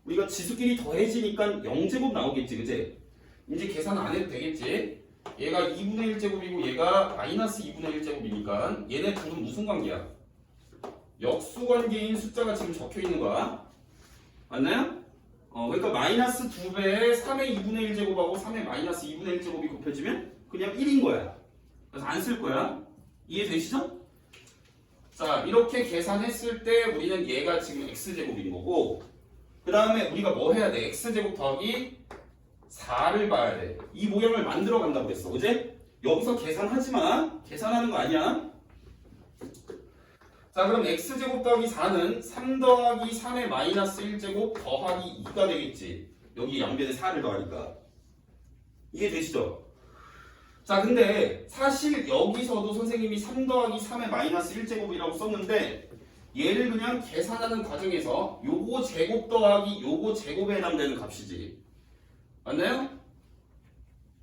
우리가 지수끼리 더해지니까 0제곱 나오겠지, 그지? 이제 계산 안 해도 되겠지? 얘가 2분의 1제곱이고 얘가 마이너스 2분의 1제곱이니까 얘네 둘은 무슨 관계야? 역수관계인 숫자가 지금 적혀 있는 거야. 맞나요? 그러니까 마이너스 2배에 3의 2분의 1제곱하고 3의 마이너스 2분의 1제곱이 곱해지면 그냥 1인 거야. 그래서 안 쓸 거야. 이해되시죠? 자, 이렇게 계산했을 때 우리는 얘가 지금 x제곱인 거고, 그 다음에 우리가 뭐 해야 돼? x제곱 더하기 4를 봐야 돼. 이 모양을 만들어 간다고 했어, 그지? 여기서 계산하지 마. 계산하는 거 아니야. 자, 그럼 x제곱 더하기 4는 3 더하기 3의 마이너스 1제곱 더하기 2가 되겠지. 여기 양변에 4를 더하니까. 이해되시죠? 자, 근데 사실 여기서도 선생님이 3 더하기 3의 마이너스 1제곱이라고 썼는데 얘를 그냥 계산하는 과정에서 요거 제곱 더하기 요거 제곱에 해당되는 값이지. 맞나요?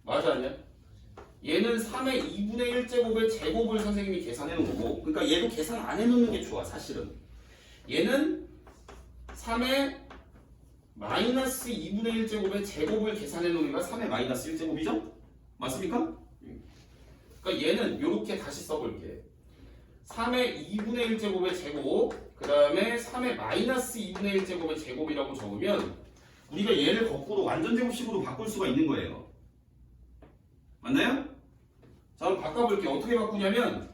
맞아, 아니야? 얘는 3의 2분의 1제곱의 제곱을 선생님이 계산해 놓은 거고, 그러니까 얘도 계산 안 해놓는 게 좋아, 사실은. 얘는 3의 마이너스 2분의 1제곱의 제곱을 계산해 놓으니까 3의 마이너스 1제곱이죠? 맞습니까? 그러니까 얘는 이렇게 다시 써볼게. 3의 2분의 1제곱의 제곱, 그 다음에 3의 마이너스 2분의 1제곱의 제곱이라고 적으면 우리가 얘를 거꾸로 완전 제곱식으로 바꿀 수가 있는 거예요. 맞나요? 자, 한번 바꿔볼게요. 어떻게 바꾸냐면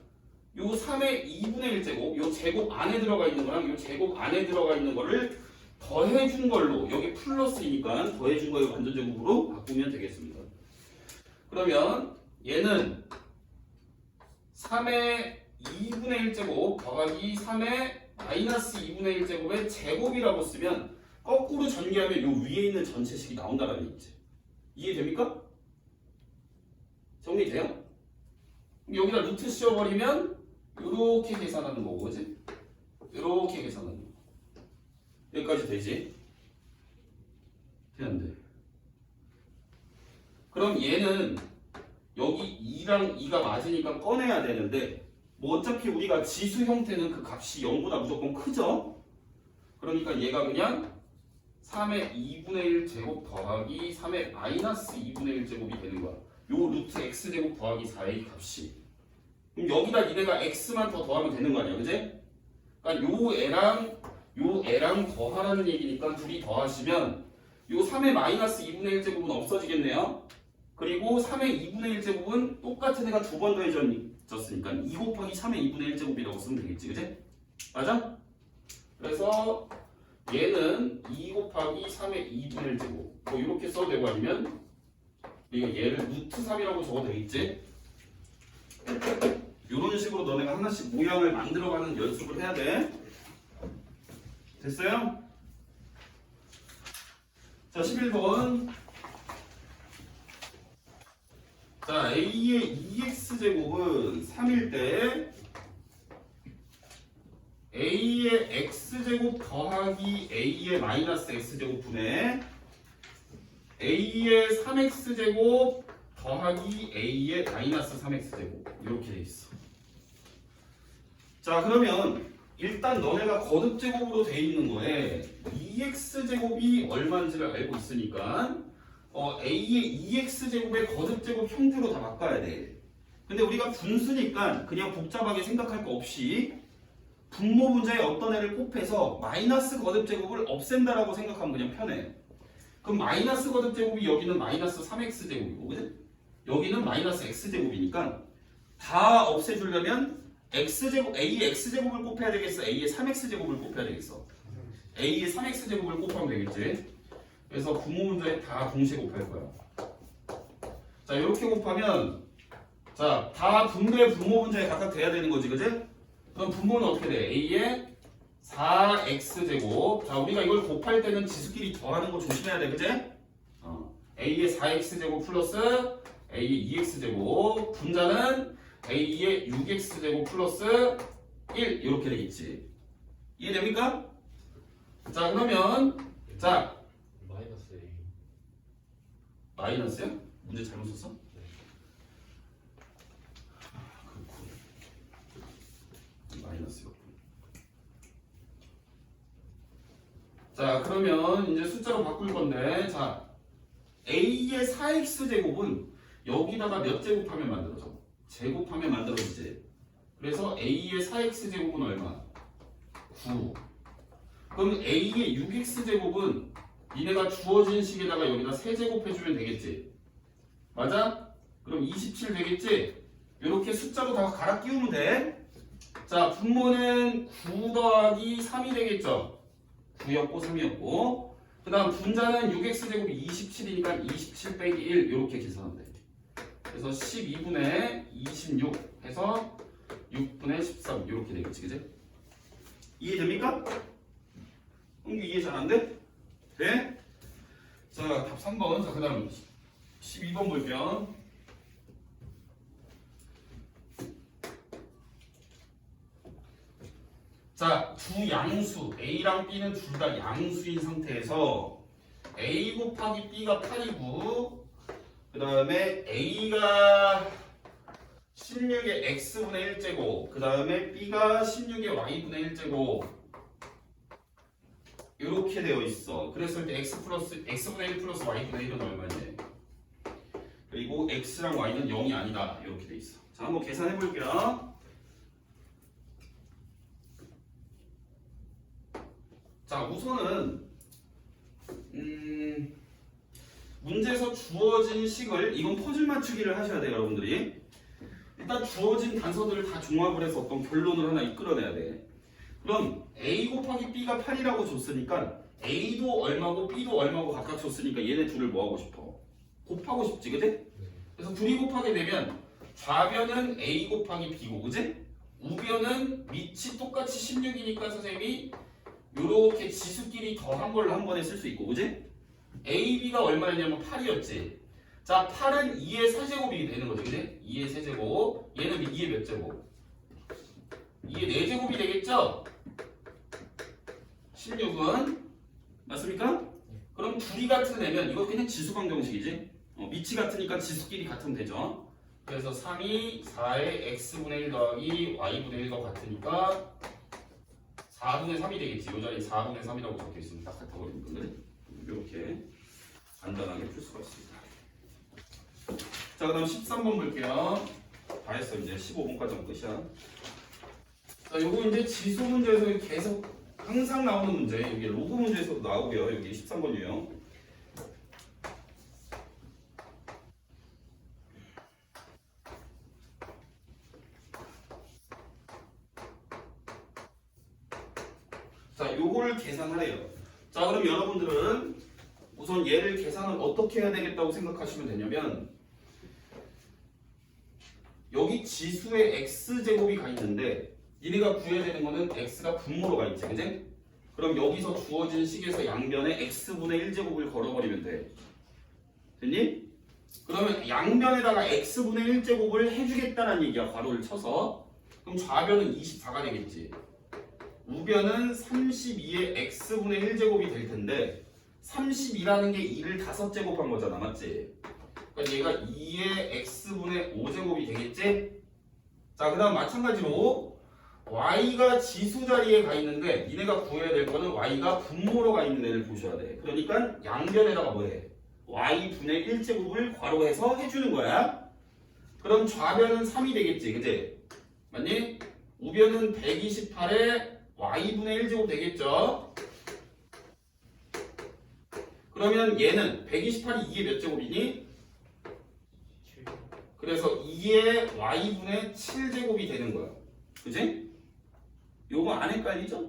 요 3의 2분의 1제곱, 요 제곱 안에 들어가 있는 거랑 요 제곱 안에 들어가 있는 거를 더해준 걸로, 여기 플러스이니까 더해준 거에 완전제곱으로 바꾸면 되겠습니다. 그러면 얘는 3의 2분의 1제곱 더하기 3의 마이너스 2분의 1제곱의 제곱이라고 쓰면 거꾸로 전개하면 요 위에 있는 전체식이 나온다는 얘기지. 이해됩니까? 정리돼요? 여기다 루트 씌워버리면 이렇게 계산하는 거고, 그지? 이렇게 계산하는 거. 여기까지 되지? 돼, 안 돼? 그럼 얘는 여기 2랑 2가 맞으니까 꺼내야 되는데 뭐 어차피 우리가 지수 형태는 그 값이 0보다 무조건 크죠? 그러니까 얘가 그냥 3의 2분의 1 제곱 더하기 3의 마이너스 2분의 1 제곱이 되는 거야. 요 루트 x제곱 더하기 4의 값이. 그럼 여기다 니네가 x만 더 더하면 되는 거 아니야, 그지? 그러니까 요 애랑 더하라는 얘기니까 둘이 더하시면 요 3의 마이너스 2분의 1제곱은 없어지겠네요. 그리고 3의 2분의 1제곱은 똑같은 애가 두 번 더해졌으니까 2 곱하기 3의 2분의 1제곱이라고 쓰면 되겠지, 그지? 맞아? 그래서 얘는 2 곱하기 3의 2분의 1제곱 뭐 이렇게 써도 되고 아니면 얘를 루트 3이라고 적어도 되겠지? 이런 식으로 너네가 하나씩 모양을 만들어가는 연습을 해야 돼. 됐어요? 자, 11번. 자, A의 2x제곱은 3일 때 A의 x제곱 더하기 A의 마이너스 x제곱 분의 A의 3x제곱 더하기 A의 마이너스 3x제곱 이렇게 돼 있어. 자, 그러면 일단 너네가 거듭제곱으로 돼 있는 거에 2x제곱이 얼마인지를 알고 있으니까 A의 2x제곱의 거듭제곱 형태로 다 바꿔야 돼. 근데 우리가 분수니까 그냥 복잡하게 생각할 거 없이 분모 분자에 어떤 애를 곱해서 마이너스 거듭제곱을 없앤다라고 생각하면 그냥 편해. 그럼 마이너스 거듭제곱이 여기는 마이너스 3x제곱이고, 그지? 여기는 마이너스 x제곱이니까 다 없애주려면 x제곱, A의 x제곱을 곱해야 되겠어? A의 3x제곱을 곱해야 되겠어? A의 3x제곱을 곱하면 되겠지? 그래서 분모 문자에 다 동시에 곱할 거야. 자, 이렇게 곱하면 자, 다 분모의 분모 문자에 각각 돼야 되는 거지, 그지? 그럼 분모는 어떻게 돼? A의 4x제곱. 자, 우리가 이걸 곱할 때는 지수끼리 더하는 거 조심해야 돼, 그지? A의 4x제곱 플러스 A의 2x제곱. 분자는 A의 6x제곱 플러스 1 이렇게 되겠지. 이해됩니까? 자, 그러면 자, 마이너스 A. 마이너스야? 문제 잘못 썼어? 마이너스였군. 자, 그러면 이제 숫자로 바꿀 건데, 자, A의 4x제곱은 여기다가 몇 제곱하면 만들어져? 제곱하면 만들어지지. 그래서 A의 4x제곱은 얼마? 9. 그럼 A의 6x제곱은 니네가 주어진 식에다가 여기다 세제곱해주면 되겠지. 맞아? 그럼 27 되겠지? 이렇게 숫자로 다 갈아 끼우면 돼. 자, 분모는 9 더하기 3이 되겠죠? 9였고 3이었고 그 다음 분자는 6x제곱이 27이니까 27 빼기 1 이렇게 계산하면 돼. 그래서 12분의 26 해서 6분의 13 이렇게 되겠지, 그지? 이해됩니까? 이해 잘 안 돼? 돼? 자, 답 3번. 자, 그 다음 12번 볼게요. 자, 두 양수 A랑 B는 둘 다 양수인 상태에서 A 곱하기 B가 8이고 그 다음에 A가 16의 X분의 1제곱 그 다음에 B가 16의 Y분의 1제곱 이렇게 되어 있어. 그랬을 때 X분의 1 플러스 Y분의 1은 얼마냐? 그리고 X랑 Y는 0이 아니다. 이렇게 돼 있어. 자, 한번 계산해 볼게요. 자, 우선은 문제에서 주어진 식을 이건 퍼즐 맞추기를 하셔야 돼요, 여러분들이. 일단 주어진 단서들을 다 종합을 해서 어떤 결론을 하나 이끌어내야 돼. 그럼 A 곱하기 B가 8이라고 줬으니까 A도 얼마고 B도 얼마고 각각 줬으니까 얘네 둘을 뭐 하고 싶어? 곱하고 싶지, 그지? 그래서 둘이 곱하게 되면 좌변은 A 곱하기 B고, 그지? 우변은 밑이 똑같이 16이니까 선생님이 요렇게 지수끼리 더한 걸로 한 번에 쓸 수 있고, 그지? A, B가 얼마였냐면 8이었지. 자, 8은 2의 세제곱이 되는 거지, 그지? 2의 세제곱. 얘는 2의 몇 제곱? 2의 4제곱이 되겠죠? 16은 맞습니까? 그럼 둘이 같은 애면 이거 그냥 지수방정식이지? 밑이 같으니까 지수끼리 같으면 되죠. 그래서 3이 4의 x분의 1 더하기 y분의 1과 같으니까 4분의 3이 되겠지. 이 자리에 4분의 3이라고 적혀있으면 딱 같아버리는 거거든. 이렇게 간단하게 풀 수가 있습니다. 자, 그 다음 13번 볼게요. 다 했어. 이제 15번까지 하면 끝이야. 자, 요거 이제 지수 문제에서 계속 항상 나오는 문제. 여기 로그 문제에서도 나오고요. 여기 13번 유형. 자, 요거를 계산하래요. 자, 그럼 여러분들은 우선 얘를 계산을 어떻게 해야 되겠다고 생각하시면 되냐면 여기 지수에 x제곱이 가 있는데 니네가 구해야 되는 거는 x가 분모로 가 있지, 그지? 그럼 여기서 주어진 식에서 양변에 x분의 1제곱을 걸어버리면 돼. 됐니? 그러면 양변에다가 x분의 1제곱을 해주겠다는 얘기야, 괄호를 쳐서. 그럼 좌변은 24가 되겠지. 우변은 32의 x분의 1제곱이 될 텐데 32라는 게 2를 5제곱한 거잖아, 맞지? 그러니까 얘가 2의 x분의 5제곱이 되겠지? 자, 그 다음 마찬가지로 y가 지수 자리에 가 있는데 니네가 구해야 될 거는 y가 분모로 가 있는 애를 보셔야 돼. 그러니까 양변에다가 뭐해? y분의 1제곱을 괄호해서 해주는 거야. 그럼 좌변은 3이 되겠지, 그치? 맞니? 우변은 128에 y분의 1제곱 되겠죠? 그러면 얘는 128이 2의 몇 제곱이니? 그래서 2의 y분의 7제곱이 되는 거야. 그치? 요거 안 헷갈리죠?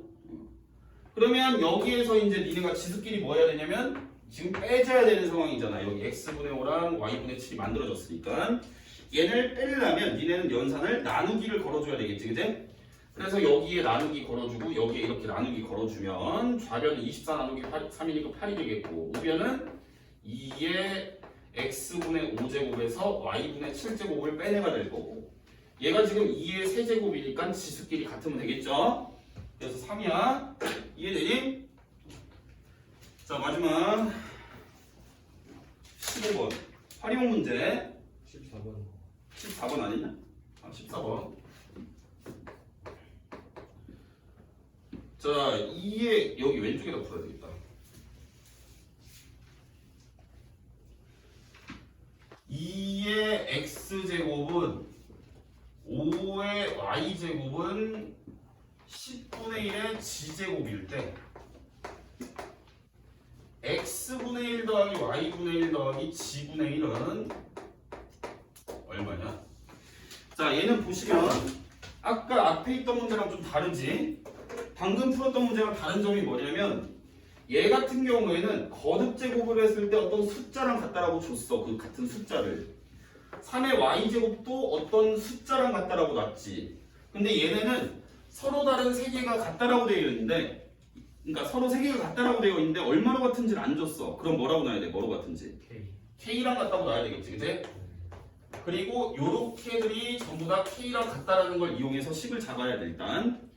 그러면 여기에서 이제 니네가 지수끼리 뭐 해야 되냐면 지금 빼줘야 되는 상황이잖아. 여기 x분의 5랑 y분의 7이 만들어졌으니까 얘를 빼려면 니네는 연산을 나누기를 걸어줘야 되겠지, 그치? 그래서 여기에 나누기 걸어주고 여기에 이렇게 나누기 걸어주면 좌변은 24 나누기 3이니까 8이 되겠고 우변은 2의 x분의 5제곱에서 y분의 7제곱을 빼내가 될 거고 얘가 지금 2의 세제곱이니까 지수끼리 같으면 되겠죠? 그래서 3이야. 이해되니? 자, 마지막 15번 활용 문제. 14번 14번 아니냐? 아, 14번. 자, 2의 여기 왼쪽에다 풀어야 되겠다. 2의 x제곱은 5의 y제곱은 10분의 1의 g제곱일 때 x분의 1 더하기 y분의 1 더하기 g분의 1은 얼마냐? 자, 얘는 보시면 아까 앞에 있던 문제랑 좀 다르지? 방금 풀었던 문제랑 다른 점이 뭐냐면 얘 같은 경우에는 거듭 제곱을 했을 때 어떤 숫자랑 같다라고 줬어. 그 같은 숫자를 3의 y제곱도 어떤 숫자랑 같다라고 놨지. 근데 얘네는 서로 다른 세 개가 같다라고 되어 있는데 그러니까 서로 세 개가 같다라고 되어 있는데 얼마로 같은지를 안 줬어. 그럼 뭐라고 놔야 돼? 뭐로 같은지? K K랑 같다고 놔야 되겠지, 그치? 그리고 요렇게들이 전부 다 K랑 같다라는 걸 이용해서 식을 잡아야 돼, 일단.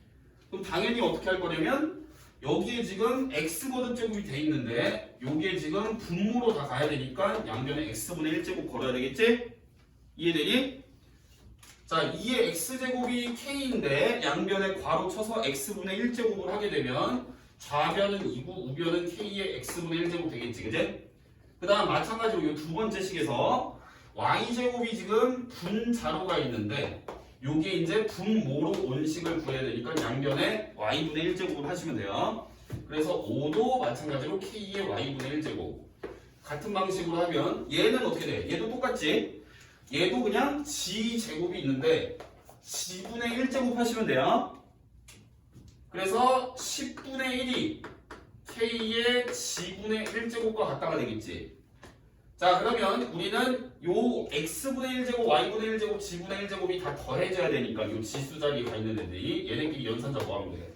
그럼 당연히 어떻게 할 거냐면 여기에 지금 x 거듭 제곱이 돼 있는데 여기에 지금 분모로 다 가야 되니까 양변에 x분의 1제곱 걸어야 되겠지? 이해되니? 자, 2의 x제곱이 k인데 양변에 괄호 쳐서 x분의 1제곱을 하게 되면 좌변은 2고 우변은 k의 x분의 1제곱 되겠지, 그제? 그 다음 마찬가지로 이 두 번째 식에서 y제곱이 지금 분자로가 있는데 요게 이제 분모로 온 식을 구해야 되니까 양변에 y분의 1제곱을 하시면 돼요. 그래서 5도 마찬가지로 k의 y분의 1제곱 같은 방식으로 하면 얘는 어떻게 돼? 얘도 똑같지? 얘도 그냥 g제곱이 있는데 g분의 1제곱 하시면 돼요. 그래서 10분의 1이 k의 g분의 1제곱과 같다가 되겠지. 자, 그러면 우리는 요 x분의 1제곱, y분의 1제곱, g분의 1제곱이 다 더해져야 되니까 요 지수 자리에 가 있는 애들이 얘네끼리 연산자 뭐 하면 돼?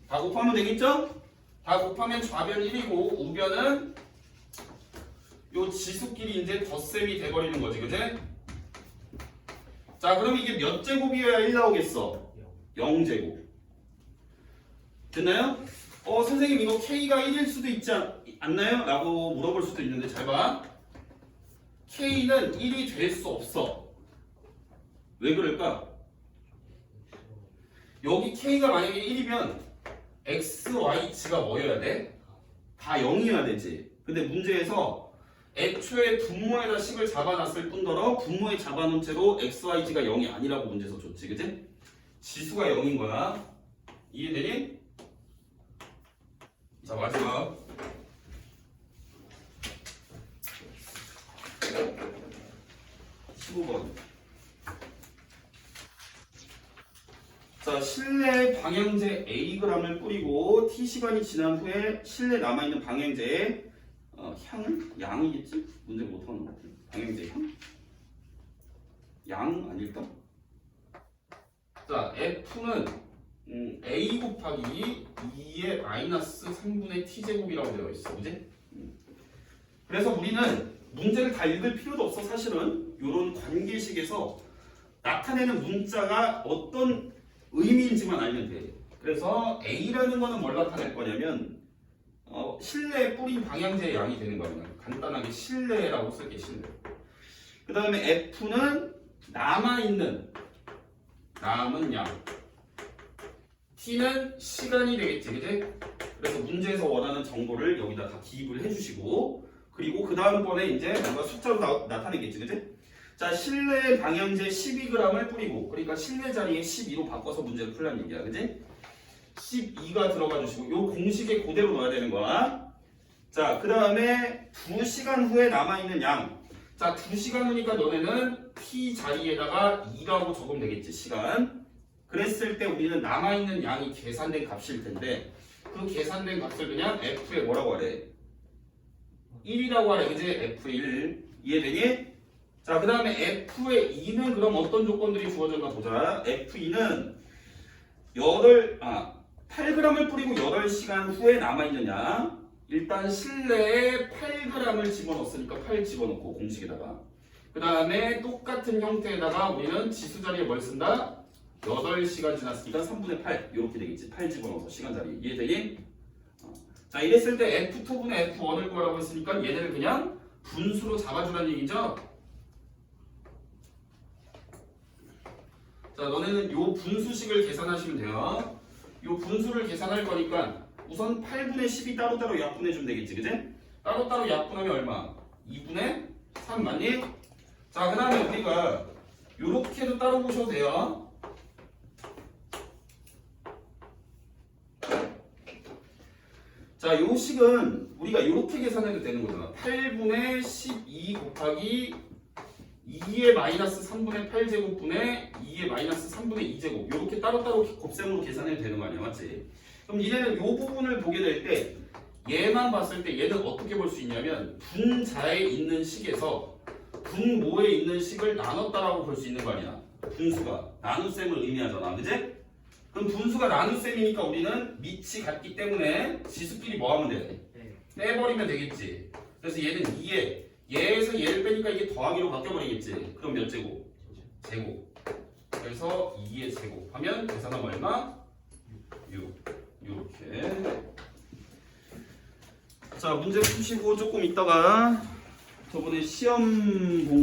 다 곱하면 되겠죠? 다 곱하면 좌변 1이고 우변은 요 지수끼리 이제 덧셈이 돼버리는 거지, 그지? 자, 그럼 이게 몇 제곱이어야 1 나오겠어? 0제곱. 됐나요? 선생님 이거 k가 1일 수도 있지 않나요? 라고 물어볼 수도 있는데 잘 봐. k는 1이 될 수 없어. 왜 그럴까? 여기 k가 만약에 1이면 x, y, g가 뭐여야 돼? 다 0이어야 되지. 근데 문제에서 애초에 분모에다 식을 잡아놨을 뿐더러 분모에 잡아놓은 채로 x, y, g가 0이 아니라고 문제에서 줬지, 그지? 지수가 0인 거야. 이해되니? 자, 마지막 15번. 자, 실내 방향제 Ag을 뿌리고 T시간이 지난 후에 실내 남아있는 방향제의 향은? 양이겠지? 문제 못하는 것 같아. 방향제 향? 양 아닐까? 자, F는 A 곱하기 2의 마이너스 3분의 T제곱이라고 되어 있어. 그지? 그래서 우리는 문제를 다 읽을 필요도 없어. 사실은 이런 관계식에서 나타내는 문자가 어떤 의미인지만 알면 돼. 그래서 A라는 거는 뭘 나타낼 거냐면 실내에 뿌린 방향제의 양이 되는 거야. 간단하게 실내라고 쓸게, 실내. 그 다음에 F는 남은 양. T는 시간이 되겠지, 그지? 그래서 문제에서 원하는 정보를 여기다 다 기입을 해주시고, 그리고 그 다음번에 이제 뭔가 숫자로 나타내겠지, 그지? 자, 실내 방향제 12g을 뿌리고, 그러니까 실내 자리에 12로 바꿔서 문제를 풀라는 얘기야, 그지? 12가 들어가 주시고, 요 공식에 그대로 넣어야 되는 거야. 자, 그 다음에 2시간 후에 남아있는 양. 자, 2시간 후니까 너네는 T 자리에다가 2라고 적으면 되겠지, 시간. 그랬을 때 우리는 남아있는 양이 계산된 값일 텐데, 그 계산된 값을 그냥 F에 뭐라고 하래? 1이라고 하래, 그지? F1. 이해되니? 자, 그 다음에 F의 2는 그럼 어떤 조건들이 주어졌나 보자. F2는 8g을 뿌리고 8시간 후에 남아있는 양. 일단 실내에 8g을 집어넣었으니까 8 집어넣고 공식에다가. 그 다음에 똑같은 형태에다가 우리는 지수 자리에 뭘 쓴다? 8시간 지났으니까 3분의 8 이렇게 되겠지. 8 집어넣어서 시간 자리. 이해되니? 자, 이랬을 때 F2분의 F1을 구하라고 했으니까 얘네를 그냥 분수로 잡아주라는 얘기죠. 자, 너네는 요 분수식을 계산하시면 돼요. 요 분수를 계산할 거니까 우선 8분의 10이 따로따로 약분해주면 되겠지, 그지? 따로따로 약분하면 얼마? 2분의 3 맞니? 자, 그 다음에 우리가 요렇게도 따로 보셔도 돼요. 자, 요 식은 우리가 이렇게 계산해도 되는 거잖아. 8분의 12 곱하기 2의 마이너스 3분의 8제곱분의 2의 마이너스 3분의 2제곱 이렇게 따로따로 곱셈으로 계산해도 되는 거 아니야, 맞지? 그럼 얘네는 이 부분을 보게 될 때 얘만 봤을 때 얘는 어떻게 볼 수 있냐면 분자에 있는 식에서 분모에 있는 식을 나눴다라고 볼 수 있는 거 아니야. 분수가 나눗셈을 의미하잖아, 그지? 그럼 분수가 나눗셈이니까 우리는 밑이 같기 때문에 지수끼리 뭐 하면 돼? 빼버리면 되겠지. 그래서 얘는 2에 얘에서 얘를 빼니까 이게 더하기로 바뀌어버리겠지. 그럼 몇 제곱? 제곱. 그래서 2의 제곱 하면 계산하면 얼마? 6. 이렇게. 자, 문제 푸시고 조금 있다가 저번에 시험